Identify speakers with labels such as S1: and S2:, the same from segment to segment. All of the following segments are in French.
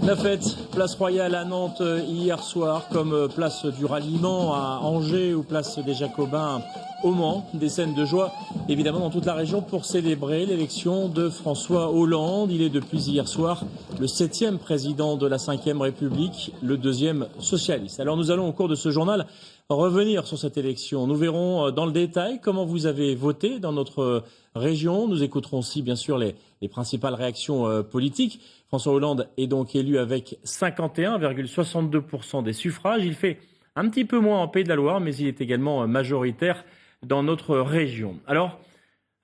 S1: La fête, place Royale à Nantes hier soir, comme place du Ralliement à Angers ou place des Jacobins au Mans. Des scènes de joie évidemment dans toute la région pour célébrer l'élection de François Hollande. Il est depuis hier soir le 7e président de la 5e République, le 2e socialiste. Alors nous allons au cours de ce journal revenir sur cette élection. Nous verrons dans le détail comment vous avez voté dans notre région. Nous écouterons aussi bien sûr les principales réactions politiques. François Hollande est donc élu avec 51,62% des suffrages. Il fait un petit peu moins en Pays de la Loire, mais il est également majoritaire dans notre région. Alors,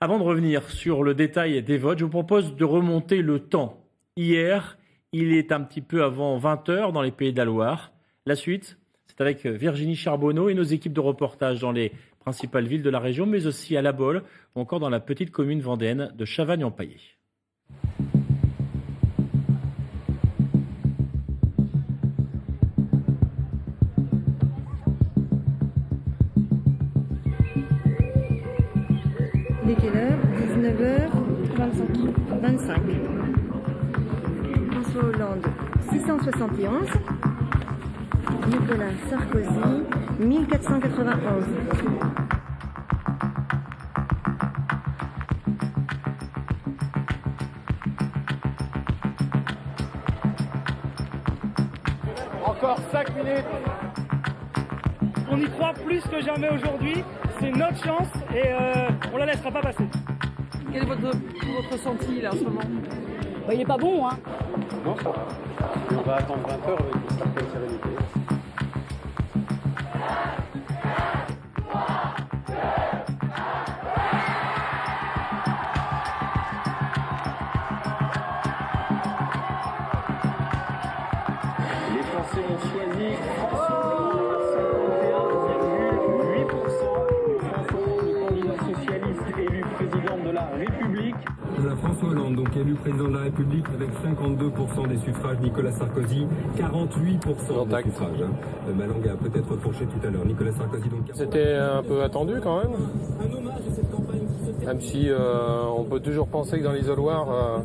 S1: avant de revenir sur le détail des votes, je vous propose de remonter le temps. Hier, il est un petit peu avant 20h dans les Pays de la Loire. La suite, c'est avec Virginie Charbonneau et nos équipes de reportage dans les principales villes de la région, mais aussi à La Baule ou encore dans la petite commune vendéenne de Chavagne-en-Paillé.
S2: Il est quelle heure ? 19h25. François Hollande, 671. Nicolas Sarkozy, 1491.
S3: Encore 5 minutes. On y croit plus que jamais aujourd'hui. C'est notre chance et on la laissera pas passer.
S4: Quel est votre ressenti là en ce moment ? Il n'est pas bon, hein ?
S5: Non, ça va. Et on va attendre 20 heures avec une certaine sérénité. Les Français ont choisi François Hollande, donc élu président de la République avec 52% des suffrages, Nicolas Sarkozy, 48% des suffrages. Ma langue a peut-être fourché tout à l'heure. Nicolas Sarkozy, donc...
S6: C'était un peu attendu quand même. Même si on peut toujours penser que dans l'isoloir,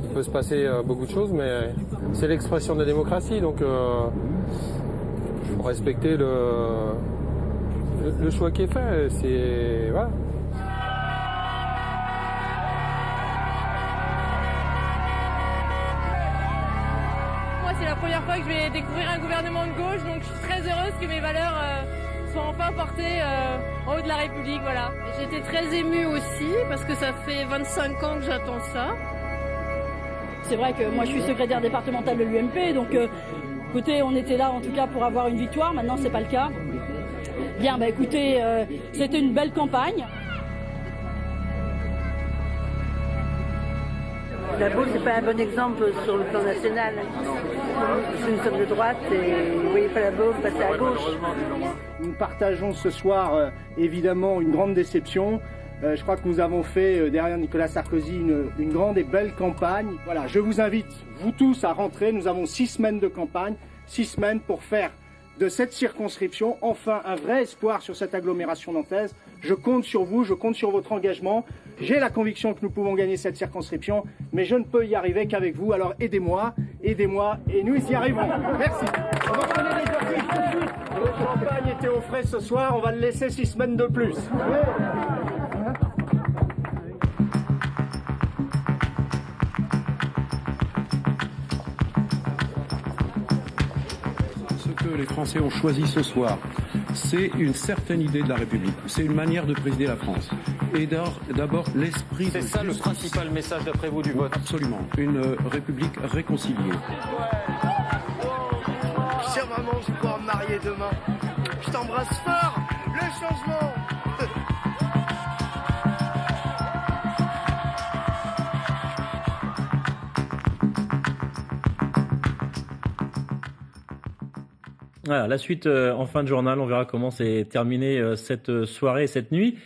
S6: il peut se passer beaucoup de choses, mais c'est l'expression de la démocratie, donc il faut respecter le choix qui est fait. C'est... Voilà.
S7: C'est la première fois que je vais découvrir un gouvernement de gauche, donc je suis très heureuse que mes valeurs soient enfin portées en haut de la République. Voilà. J'étais très émue aussi parce que ça fait 25 ans que j'attends ça.
S4: C'est vrai que moi je suis secrétaire départementale de l'UMP, donc écoutez, on était là en tout cas pour avoir une victoire, maintenant c'est pas le cas. Bien, écoutez, c'était une belle campagne.
S2: La Baule, c'est pas un bon exemple sur le plan national. Nous sommes de droite et vous voyez pas la Baule passer à gauche.
S8: Nous partageons ce soir évidemment une grande déception. Je crois que nous avons fait derrière Nicolas Sarkozy une grande et belle campagne. Voilà, je vous invite, vous tous, à rentrer. Nous avons 6 semaines de campagne, 6 semaines pour faire de cette circonscription enfin un vrai espoir sur cette agglomération nantaise. Je compte sur vous, je compte sur votre engagement. J'ai la conviction que nous pouvons gagner cette circonscription, mais je ne peux y arriver qu'avec vous. Alors aidez-moi, et nous y arriverons. Merci. On va prendre les exercices tout de suite. Le champagne était au frais ce soir, on va le laisser 6 semaines de plus.
S5: Ce que les Français ont choisi ce soir, c'est une certaine idée de la République. C'est une manière de présider la France. Et d'abord, l'esprit de...
S6: C'est ça le principal message d'après vous du vote ?
S5: Absolument. Une République réconciliée.
S3: Chère maman, je vais pouvoir me marier demain. Je t'embrasse fort. Le changement.
S1: Voilà, la suite en fin de journal, on verra comment s'est terminée cette soirée, cette nuit.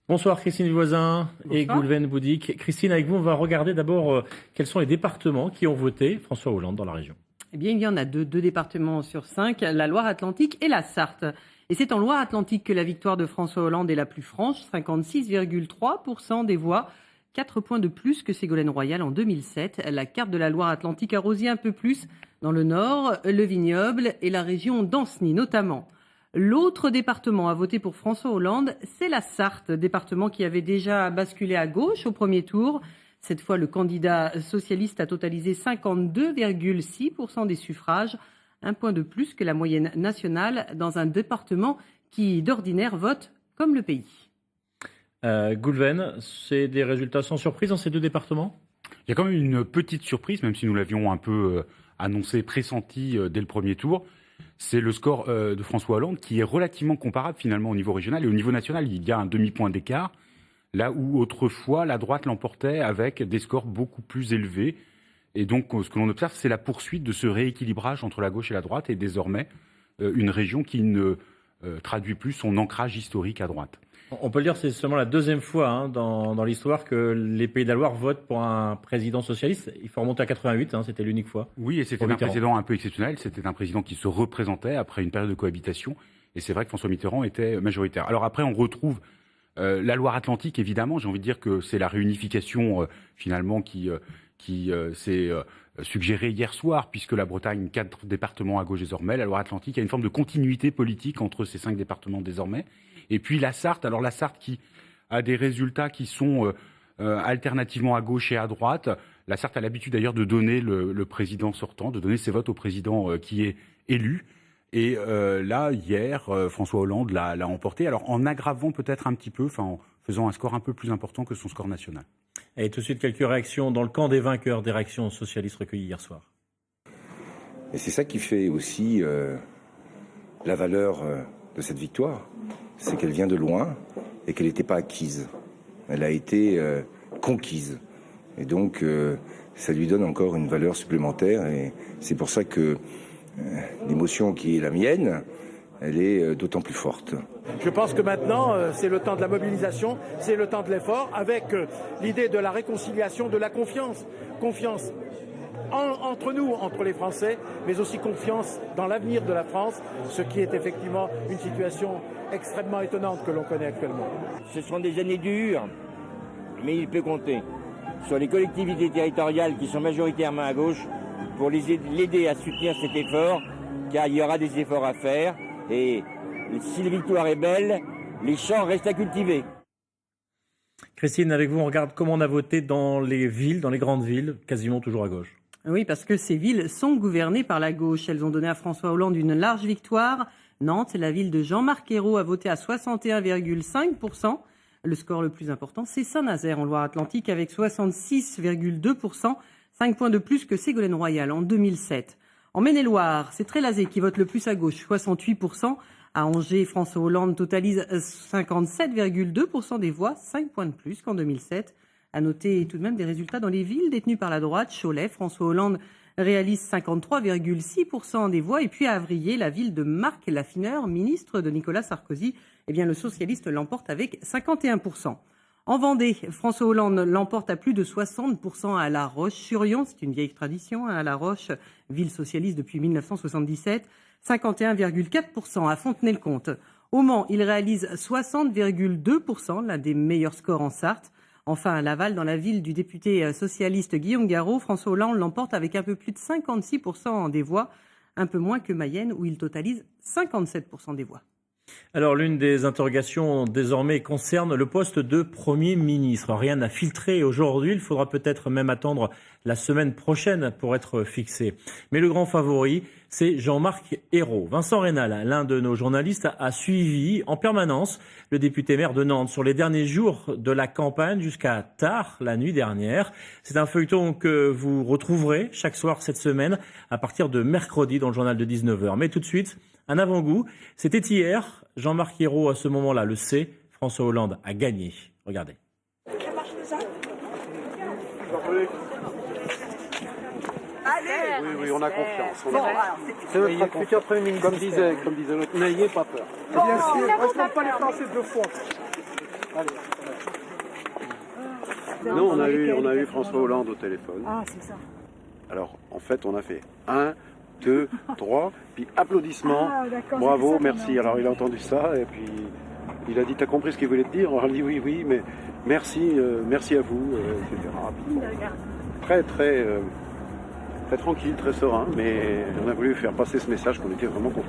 S1: Bonsoir Christine Voisin et Goulven Boudic. Christine, avec vous, on va regarder d'abord quels sont les départements qui ont voté François Hollande dans la région.
S9: Eh bien, il y en a deux départements sur 5, la Loire-Atlantique et la Sarthe. Et c'est en Loire-Atlantique que la victoire de François Hollande est la plus franche, 56,3% des voix. 4 points de plus que Ségolène Royal en 2007. La carte de la Loire-Atlantique a rosé un peu plus dans le nord, le vignoble et la région d'Ancenis notamment. L'autre département à voter pour François Hollande, c'est la Sarthe, département qui avait déjà basculé à gauche au premier tour. Cette fois, le candidat socialiste a totalisé 52,6% des suffrages, un point de plus que la moyenne nationale dans un département qui, d'ordinaire, vote comme le pays.
S1: Goulven, c'est des résultats sans surprise dans ces deux départements ?
S10: Il y a quand même une petite surprise, même si nous l'avions un peu annoncé, pressenti dès le premier tour. C'est le score de François Hollande qui est relativement comparable finalement au niveau régional et au niveau national. Il y a un demi-point d'écart, là où autrefois la droite l'emportait avec des scores beaucoup plus élevés. Et donc ce que l'on observe, c'est la poursuite de ce rééquilibrage entre la gauche et la droite et désormais une région qui ne traduit plus son ancrage historique à droite.
S1: On peut le dire, c'est seulement la deuxième fois dans l'histoire que les Pays de la Loire votent pour un président socialiste. Il faut remonter à 88, c'était l'unique fois.
S10: Oui, et c'était un président un peu exceptionnel. C'était un président qui se représentait après une période de cohabitation. Et c'est vrai que François Mitterrand était majoritaire. Alors après, on retrouve la Loire-Atlantique, évidemment. J'ai envie de dire que c'est la réunification, finalement, qui s'est suggérée hier soir, puisque la Bretagne, 4 départements à gauche désormais. La Loire-Atlantique, il y a une forme de continuité politique entre ces 5 départements désormais. Et puis la Sarthe, alors la Sarthe qui a des résultats qui sont alternativement à gauche et à droite. La Sarthe a l'habitude d'ailleurs de donner le président sortant, de donner ses votes au président qui est élu. Et là, hier, François Hollande l'a emporté. Alors en aggravant peut-être un petit peu, en faisant un score un peu plus important que son score national.
S1: Et tout de suite, quelques réactions dans le camp des vainqueurs, des réactions socialistes recueillies hier soir.
S11: Et c'est ça qui fait aussi la valeur de cette victoire. C'est qu'elle vient de loin et qu'elle n'était pas acquise. Elle a été conquise. Et donc, ça lui donne encore une valeur supplémentaire. Et c'est pour ça que l'émotion qui est la mienne, elle est d'autant plus forte.
S12: Je pense que maintenant, c'est le temps de la mobilisation, c'est le temps de l'effort, avec l'idée de la réconciliation, de la confiance. Confiance entre nous, entre les Français, mais aussi confiance dans l'avenir de la France, ce qui est effectivement une situation extrêmement étonnante que l'on connaît actuellement.
S13: Ce seront des années dures, mais il peut compter sur les collectivités territoriales qui sont majoritairement à gauche pour l'aider à soutenir cet effort, car il y aura des efforts à faire, et si la victoire est belle, les champs restent à cultiver.
S1: Christine, avec vous, on regarde comment on a voté dans les villes, dans les grandes villes, quasiment toujours à gauche.
S9: Oui, parce que ces villes sont gouvernées par la gauche. Elles ont donné à François Hollande une large victoire. Nantes, la ville de Jean-Marc Ayrault, a voté à 61,5%. Le score le plus important, c'est Saint-Nazaire en Loire-Atlantique avec 66,2%, 5 points de plus que Ségolène Royal en 2007. En Maine-et-Loire, c'est Trélazé qui vote le plus à gauche, 68%. À Angers, François Hollande totalise 57,2% des voix, 5 points de plus qu'en 2007. À noter tout de même des résultats dans les villes détenues par la droite. Cholet, François Hollande réalise 53,6% des voix. Et puis à Avrillé, la ville de Marc Laffineur, ministre de Nicolas Sarkozy, le socialiste l'emporte avec 51%. En Vendée, François Hollande l'emporte à plus de 60% à La Roche-sur-Yon. C'est une vieille tradition, à La Roche, ville socialiste depuis 1977. 51,4% à Fontenay-le-Comte. Au Mans, il réalise 60,2%, l'un des meilleurs scores en Sarthe. Enfin, à Laval, dans la ville du député socialiste Guillaume Garot, François Hollande l'emporte avec un peu plus de 56% des voix, un peu moins que Mayenne où il totalise 57% des voix.
S1: Alors, l'une des interrogations désormais concerne le poste de Premier ministre. Rien n'a filtré aujourd'hui, il faudra peut-être même attendre la semaine prochaine pour être fixé. Mais le grand favori, c'est Jean-Marc Ayrault. Vincent Rénal, l'un de nos journalistes, a suivi en permanence le député maire de Nantes sur les derniers jours de la campagne jusqu'à tard la nuit dernière. C'est un feuilleton que vous retrouverez chaque soir cette semaine à partir de mercredi dans le journal de 19h. Mais tout de suite, un avant-goût. C'était hier. Jean-Marc Ayrault, à ce moment-là, le sait. François Hollande a gagné. Regardez.
S14: Ça marche déjà ?
S15: Oui, on a confiance.
S12: C'est notre futur Premier ministre.
S15: Comme disait l'autre, n'ayez pas peur.
S12: Bien sûr, on ne trompe pas les Français deux fois.
S15: Nous, on a eu François Hollande au téléphone.
S14: Ah, c'est ça.
S15: Alors, en fait, on a fait 1, 2, 3, puis applaudissements.
S14: Ah,
S15: bravo, merci. Alors, il a entendu ça, et puis Il a dit, t'as compris ce qu'il voulait te dire? On a dit oui, mais merci à vous, etc. Très tranquille, très serein, mais on a voulu faire passer ce message qu'on était vraiment contents.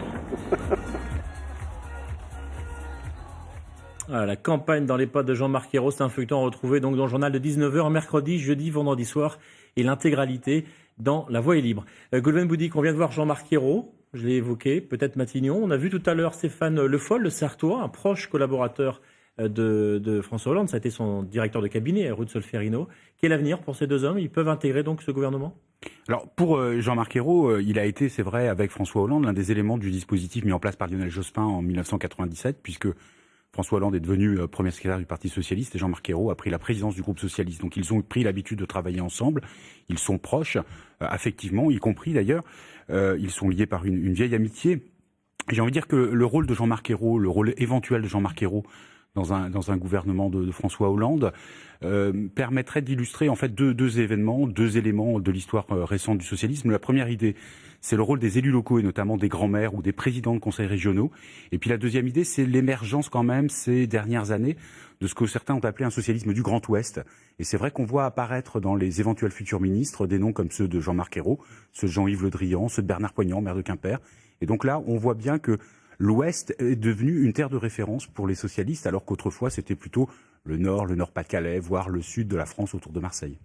S1: Voilà, la campagne dans les pas de Jean-Marc Ayrault, c'est un feuilleton retrouvé donc dans le journal de 19h, mercredi, jeudi, vendredi soir, et l'intégralité dans La Voix est libre. Goulven Boudic, on vient de voir Jean-Marc Ayrault, je l'ai évoqué, peut-être Matignon. On a vu tout à l'heure Stéphane Le Foll, le Sartois, un proche collaborateur de François Hollande. Ça a été son directeur de cabinet, Ruud Solferino. Quel avenir pour ces deux hommes? Ils peuvent intégrer donc ce gouvernement?
S10: Alors, pour Jean-Marc Ayrault, il a été, c'est vrai, avec François Hollande, l'un des éléments du dispositif mis en place par Lionel Jospin en 1997, puisque François Hollande est devenu premier secrétaire du Parti socialiste et Jean-Marc Ayrault a pris la présidence du groupe socialiste. Donc ils ont pris l'habitude de travailler ensemble, ils sont proches, affectivement, y compris d'ailleurs. Ils sont liés par une vieille amitié. J'ai envie de dire que le rôle de Jean-Marc Ayrault, le rôle éventuel de Jean-Marc Ayrault dans un gouvernement de François Hollande permettrait d'illustrer en fait deux événements, deux éléments de l'histoire récente du socialisme. La première idée, c'est le rôle des élus locaux et notamment des grands-maires ou des présidents de conseils régionaux. Et puis la deuxième idée, c'est l'émergence quand même ces dernières années de ce que certains ont appelé un socialisme du Grand Ouest. Et c'est vrai qu'on voit apparaître dans les éventuels futurs ministres des noms comme ceux de Jean-Marc Ayrault, ceux de Jean-Yves Le Drian, ceux de Bernard Poignant, maire de Quimper. Et donc là, on voit bien que l'Ouest est devenu une terre de référence pour les socialistes, alors qu'autrefois c'était plutôt le Nord-Pas-de-Calais, voire le sud de la France autour de Marseille.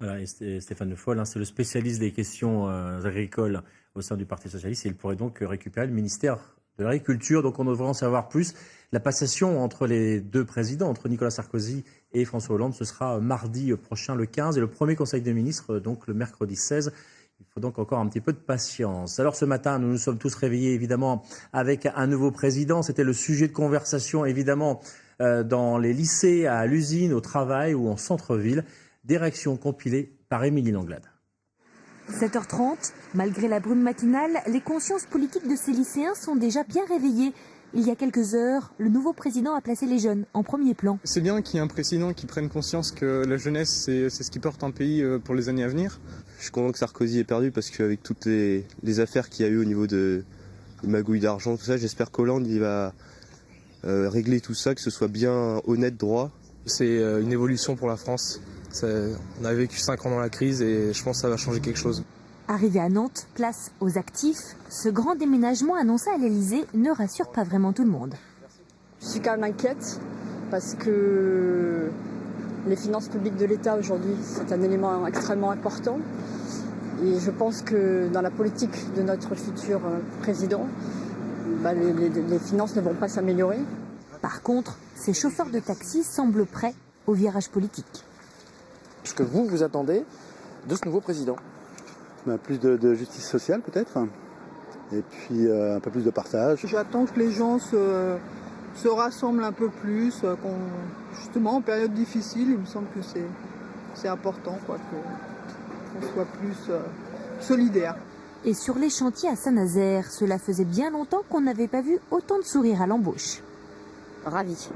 S1: Voilà, et Stéphane Le Foll, c'est le spécialiste des questions agricoles au sein du Parti socialiste, et il pourrait donc récupérer le ministère de l'Agriculture. Donc on devrait en savoir plus. La passation entre les deux présidents, entre Nicolas Sarkozy et François Hollande, ce sera mardi prochain, le 15, et le premier Conseil des ministres, donc le mercredi 16. Il faut donc encore un petit peu de patience. Alors ce matin, nous nous sommes tous réveillés évidemment avec un nouveau président. C'était le sujet de conversation évidemment dans les lycées, à l'usine, au travail ou en centre-ville. Des réactions compilées par Émilie Langlade.
S14: 7h30, malgré la brume matinale, les consciences politiques de ces lycéens sont déjà bien réveillées. Il y a quelques heures, le nouveau président a placé les jeunes en premier plan.
S16: C'est bien qu'il y ait un président qui prenne conscience que la jeunesse, c'est ce qui porte un pays pour les années à venir.
S17: Je suis content que Sarkozy ait perdu parce qu'avec toutes les affaires qu'il y a eu au niveau des magouilles d'argent, tout ça, j'espère qu'Hollande il va régler tout ça, que ce soit bien honnête, droit.
S16: C'est une évolution pour la France. On a vécu 5 ans dans la crise et je pense que ça va changer quelque chose.
S14: Arrivé à Nantes, place aux actifs, ce grand déménagement annoncé à l'Elysée ne rassure pas vraiment tout le monde.
S18: Je suis quand même inquiète parce que les finances publiques de l'État aujourd'hui, c'est un élément extrêmement important. Et je pense que dans la politique de notre futur président, les finances ne vont pas s'améliorer.
S14: Par contre, ces chauffeurs de taxi semblent prêts au virage politique.
S19: Ce que vous attendez de ce nouveau président?
S20: Plus de justice sociale peut-être, et puis un peu plus de partage.
S21: J'attends que les gens se rassemblent un peu plus, justement en période difficile, il me semble que c'est important qu'on soit plus solidaire.
S14: Et sur les chantiers à Saint-Nazaire, cela faisait bien longtemps qu'on n'avait pas vu autant de sourires à l'embauche.
S22: Ravi.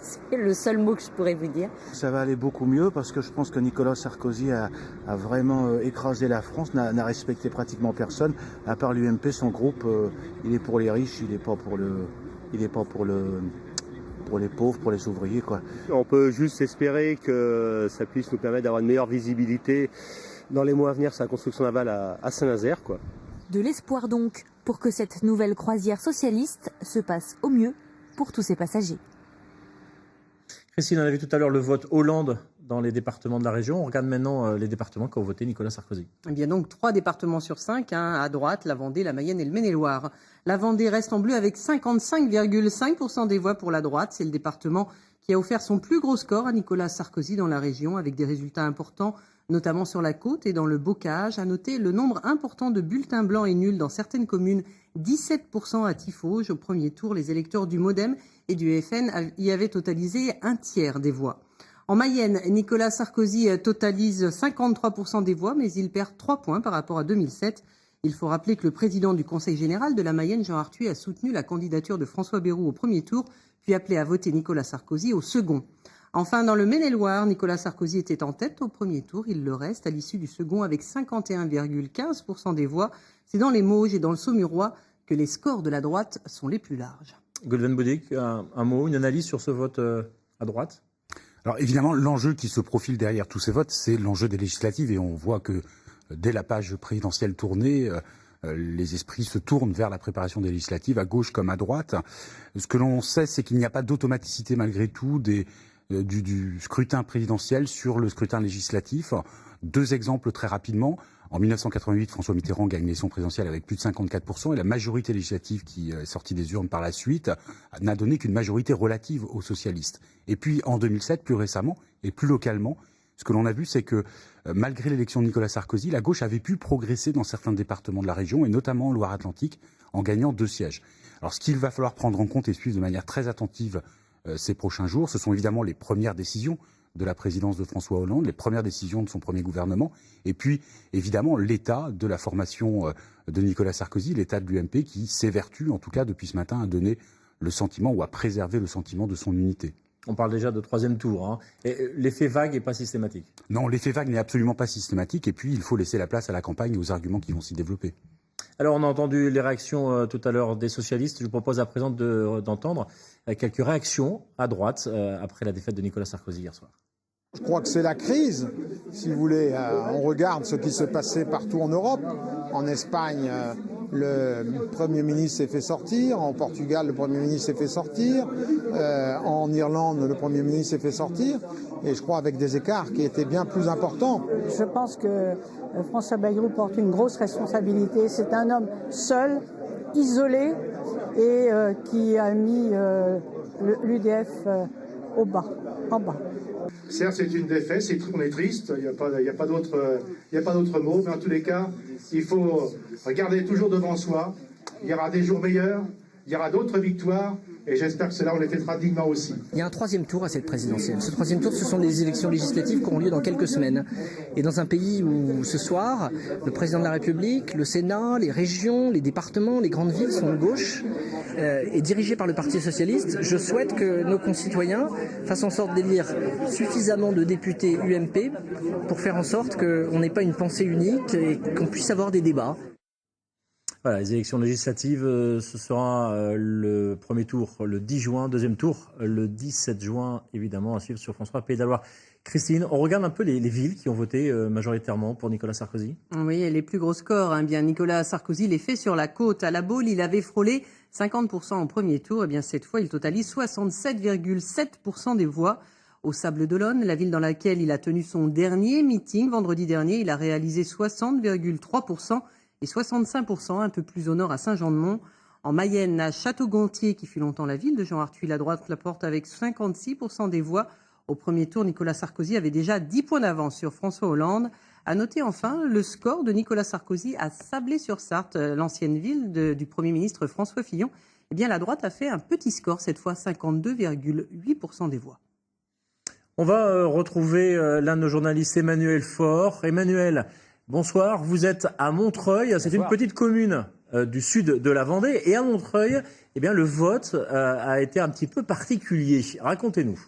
S22: C'est le seul mot que je pourrais vous dire.
S23: Ça va aller beaucoup mieux parce que je pense que Nicolas Sarkozy a vraiment écrasé la France, n'a respecté pratiquement personne. À part l'UMP, son groupe, il est pour les riches, il n'est pas pour les pauvres, pour les ouvriers, quoi.
S24: On peut juste espérer que ça puisse nous permettre d'avoir une meilleure visibilité dans les mois à venir sur la construction navale à Saint-Nazaire, quoi.
S14: De l'espoir donc pour que cette nouvelle croisière socialiste se passe au mieux pour tous ses passagers.
S1: Christine, on a vu tout à l'heure le vote Hollande dans les départements de la région. On regarde maintenant les départements qu'a voté Nicolas Sarkozy.
S9: Eh bien donc 3 départements sur 5, à droite, la Vendée, la Mayenne et le Maine-et-Loire. La Vendée reste en bleu avec 55,5% des voix pour la droite. C'est le département qui a offert son plus gros score à Nicolas Sarkozy dans la région, avec des résultats importants, notamment sur la côte et dans le bocage. À noter le nombre important de bulletins blancs et nuls dans certaines communes, 17% à Tiffauges. Au premier tour, les électeurs du MoDem et du FN y avaient totalisé un tiers des voix. En Mayenne, Nicolas Sarkozy totalise 53% des voix, mais il perd 3 points par rapport à 2007. Il faut rappeler que le président du Conseil général de la Mayenne, Jean Arthuis, a soutenu la candidature de François Bayrou au premier tour, puis appelé à voter Nicolas Sarkozy au second. Enfin, dans le Maine-et-Loire, Nicolas Sarkozy était en tête au premier tour. Il le reste à l'issue du second avec 51,15% des voix. C'est dans les Mauges et dans le Saumurois que les scores de la droite sont les plus larges.
S1: Golden Boudic, un mot, une analyse sur ce vote à droite?
S10: Alors évidemment, l'enjeu qui se profile derrière tous ces votes, c'est l'enjeu des législatives. Et on voit que dès la page présidentielle tournée, les esprits se tournent vers la préparation des législatives, à gauche comme à droite. Ce que l'on sait, c'est qu'il n'y a pas d'automaticité malgré tout du scrutin présidentiel sur le scrutin législatif. 2 exemples très rapidement. En 1988, François Mitterrand gagne l'élection présidentielle avec plus de 54%, et la majorité législative qui est sortie des urnes par la suite n'a donné qu'une majorité relative aux socialistes. Et puis en 2007, plus récemment et plus localement, ce que l'on a vu, c'est que malgré l'élection de Nicolas Sarkozy, la gauche avait pu progresser dans certains départements de la région, et notamment en Loire-Atlantique, en gagnant 2 sièges. Alors ce qu'il va falloir prendre en compte et suivre de manière très attentive ces prochains jours, ce sont évidemment les premières décisions de la présidence de François Hollande, les premières décisions de son premier gouvernement, et puis évidemment l'état de la formation de Nicolas Sarkozy, l'état de l'UMP qui s'évertue, en tout cas depuis ce matin, à donner le sentiment ou à préserver le sentiment de son unité.
S1: On parle déjà de 3e tour. Hein. L'effet vague n'est pas systématique.
S10: Non, l'effet vague n'est absolument pas systématique, et puis il faut laisser la place à la campagne et aux arguments qui vont s'y développer.
S1: Alors on a entendu les réactions tout à l'heure des socialistes. Je vous propose à présent d'entendre quelques réactions à droite après la défaite de Nicolas Sarkozy hier soir.
S2: Je crois que c'est la crise, si vous voulez. On regarde ce qui se passait partout en Europe. En Espagne, le Premier ministre s'est fait sortir. En Portugal, le Premier ministre s'est fait sortir. En Irlande, le Premier ministre s'est fait sortir. Et je crois avec des écarts qui étaient bien plus importants.
S4: Je pense que François Bayrou porte une grosse responsabilité. C'est un homme seul, isolé, et qui a mis l'UDF en bas.
S7: Certes, c'est une défaite, on est triste, il n'y a pas d'autre mot, mais en tous les cas, il faut regarder toujours devant soi. Il y aura des jours meilleurs, il y aura d'autres victoires, et j'espère que cela, on les fêtera dignement aussi.
S8: Il y a un 3e tour à cette présidentielle. Ce 3e tour, ce sont des élections législatives qui auront lieu dans quelques semaines. Et dans un pays où, ce soir, le président de la République, le Sénat, les régions, les départements, les grandes villes sont de gauche et dirigés par le Parti socialiste, je souhaite que nos concitoyens fassent en sorte d'élire suffisamment de députés UMP pour faire en sorte qu'on n'ait pas une pensée unique et qu'on puisse avoir des débats.
S1: Voilà, les élections législatives, ce sera le premier tour le 10 juin, deuxième tour le 17 juin, évidemment, à suivre sur France 3, Pays de la Loire. Christine, on regarde un peu les villes qui ont voté majoritairement pour Nicolas Sarkozy.
S9: Oui, et les plus gros scores. Hein. Bien, Nicolas Sarkozy les fait sur la côte. À La Baule, il avait frôlé 50% au premier tour. Et bien, cette fois, il totalise 67,7% des voix. Au Sables-d'Olonne, la ville dans laquelle il a tenu son dernier meeting vendredi dernier, il a réalisé 60,3%. Et 65%, un peu plus au nord, à Saint-Jean-de-Mont. En Mayenne, à Château-Gontier, qui fut longtemps la ville de Jean Arthuis, la droite la porte avec 56% des voix. Au premier tour, Nicolas Sarkozy avait déjà 10 points d'avance sur François Hollande. À noter enfin le score de Nicolas Sarkozy à Sablé-sur-Sarthe, l'ancienne ville du Premier ministre François Fillon. Eh bien, la droite a fait un petit score, cette fois 52,8% des voix.
S1: On va retrouver l'un de nos journalistes, Emmanuel Faure. Emmanuel, bonsoir, vous êtes à Montreuil, c'est une petite commune du sud de la Vendée. Et à Montreuil, eh bien, le vote a été un petit peu particulier. Racontez-nous.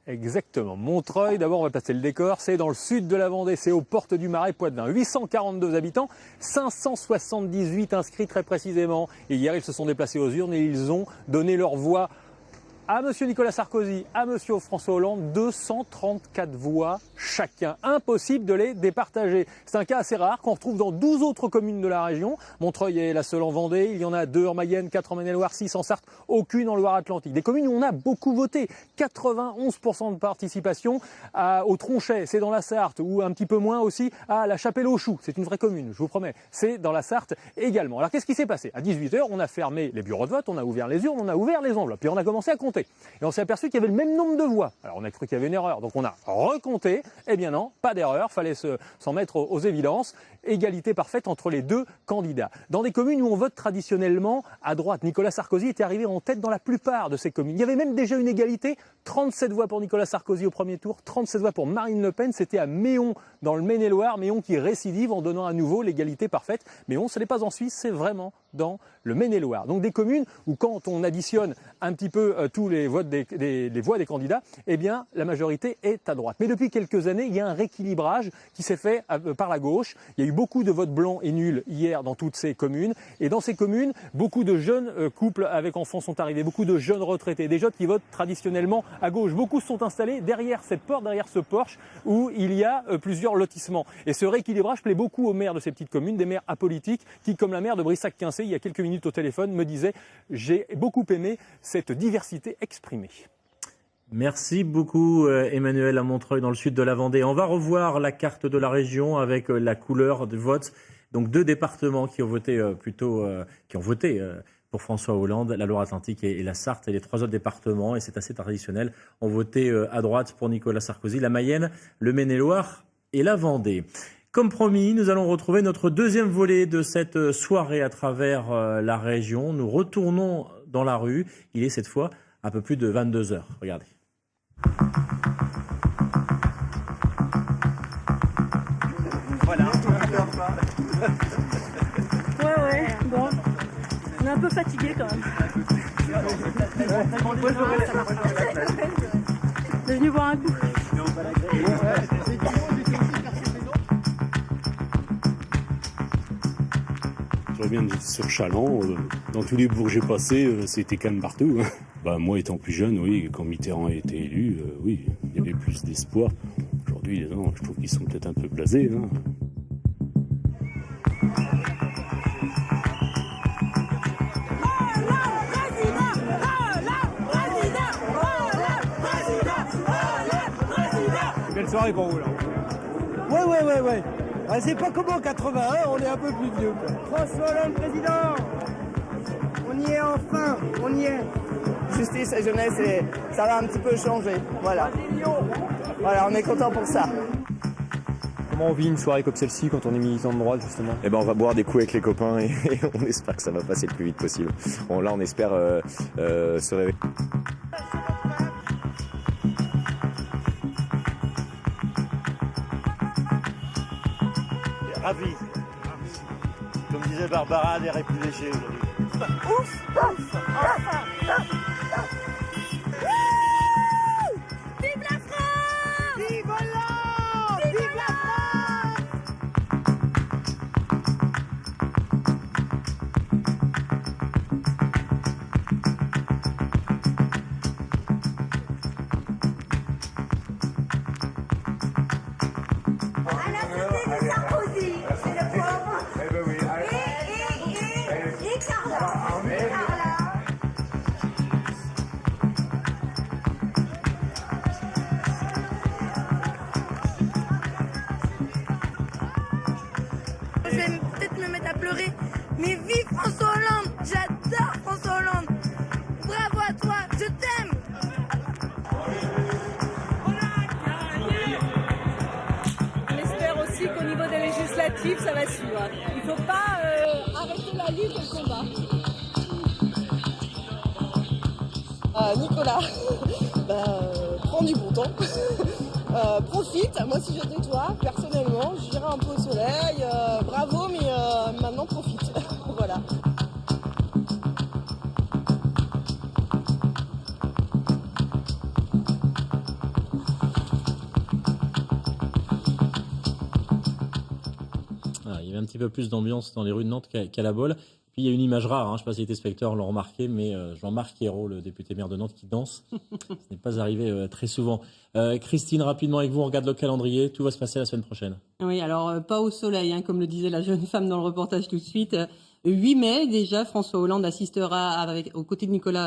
S25: Exactement. Montreuil, d'abord on va placer le décor, c'est dans le sud de la Vendée, c'est aux portes du Marais, Poitevin. 842 habitants, 578 inscrits très précisément. Et hier ils se sont déplacés aux urnes et ils ont donné leur voix à M. Nicolas Sarkozy, à M. François Hollande, 234 voix chacun. Impossible de les départager. C'est un cas assez rare qu'on retrouve dans 12 autres communes de la région. Montreuil est la seule en Vendée, il y en a 2 en Mayenne, 4 en Maine-et-Loire, 6 en Sarthe, aucune en Loire-Atlantique. Des communes où on a beaucoup voté, 91% de participation au Tronchet, c'est dans la Sarthe, ou un petit peu moins aussi à la Chapelle-aux-Choux. C'est une vraie commune, je vous promets. C'est dans la Sarthe également. Alors qu'est-ce qui s'est passé? À 18h, on a fermé les bureaux de vote, on a ouvert les urnes, on a ouvert les enveloppes et on a commencé à compter. Et on s'est aperçu qu'il y avait le même nombre de voix. Alors on a cru qu'il y avait une erreur, donc on a recompté. Eh bien non, pas d'erreur, fallait s'en mettre aux évidences. Égalité parfaite entre les deux candidats. Dans des communes où on vote traditionnellement à droite, Nicolas Sarkozy était arrivé en tête dans la plupart de ces communes. Il y avait même déjà une égalité, 37 voix pour Nicolas Sarkozy au premier tour, 37 voix pour Marine Le Pen. C'était à Méon, dans le Maine-et-Loire, Méon qui récidive en donnant à nouveau l'égalité parfaite. Méon, ce n'est pas en Suisse, c'est vraiment dans le Maine-et-Loire. Donc des communes où quand on additionne un petit peu tous les votes les voix des candidats, eh bien la majorité est à droite. Mais depuis quelques années, il y a un rééquilibrage qui s'est fait par la gauche. Il y a eu beaucoup de votes blancs et nuls hier dans toutes ces communes. Et dans ces communes, beaucoup de jeunes couples avec enfants sont arrivés, beaucoup de jeunes retraités, des jeunes qui votent traditionnellement à gauche. Beaucoup se sont installés derrière cette porte, derrière ce porche où il y a plusieurs lotissements. Et ce rééquilibrage plaît beaucoup aux maires de ces petites communes, des maires apolitiques qui, comme la maire de Brissac-Quincé, il y a quelques minutes au téléphone, me disait « J'ai beaucoup aimé cette diversité exprimée ».
S1: Merci beaucoup Emmanuel à Montreuil dans le sud de la Vendée. On va revoir la carte de la région avec la couleur de vote. Donc 2 départements qui ont voté pour François Hollande, la Loire-Atlantique et la Sarthe, et les 3 autres départements, et c'est assez traditionnel, ont voté à droite pour Nicolas Sarkozy, la Mayenne, le Maine-et-Loire et la Vendée. Comme promis, nous allons retrouver notre deuxième volet de cette soirée à travers la région. Nous retournons dans la rue. Il est cette fois un peu plus de 22h. Regardez.
S3: Voilà. Ouais, bon. On est un peu fatigué quand même. On est venu boire un coup.
S5: Je reviens sur Châlons. Dans tous les bourgs que j'ai passés, c'était calme partout. Moi, étant plus jeune, oui, quand Mitterrand a été élu, oui, il y avait plus d'espoir. Aujourd'hui, non, je trouve qu'ils sont peut-être un peu blasés.
S6: Belle soirée pour vous, là. Ouais. Ah, c'est pas comme en 81, on est un peu plus vieux, quoi. François Hollande, président. On y est enfin, on y est.
S11: Justice et jeunesse, et ça va un petit peu changer. Voilà, on est content pour ça.
S6: Comment on vit une soirée comme celle-ci quand on est militant de droite, justement ?
S13: On va boire des coups avec les copains et on espère que ça va passer le plus vite possible. Bon, là, on espère se réveiller.
S6: Ravi. Comme disait Barbara, l'air est plus léger aujourd'hui.
S3: Ouf. Vive la France! Vive Hollande! Vive la France! À la côté de Sarkozy, c'est le pauvre. Et Carla. Je vais peut-être me mettre à pleurer, mais vive François Hollande! J'adore François Hollande! Bravo à toi, je t'aime!
S26: On espère aussi qu'au niveau des législatives, ça va suivre. Il ne faut pas arrêter la lutte et le combat.
S27: Nicolas, prends du bon temps. Profite, moi si j'étais toi, personnellement, j'irais un peu au soleil, bravo, mais maintenant profite. Voilà.
S1: Il y avait un petit peu plus d'ambiance dans les rues de Nantes qu'à la Baule. Puis il y a une image rare, je ne sais pas si les téléspectateurs l'ont remarqué, mais Jean-Marc Ayrault, le député maire de Nantes, qui danse. Ce n'est pas arrivé très souvent. Christine, rapidement avec vous, on regarde le calendrier. Tout va se passer la semaine prochaine.
S9: Oui, alors pas au soleil, comme le disait la jeune femme dans le reportage tout de suite. 8 mai déjà, François Hollande assistera aux côtés de Nicolas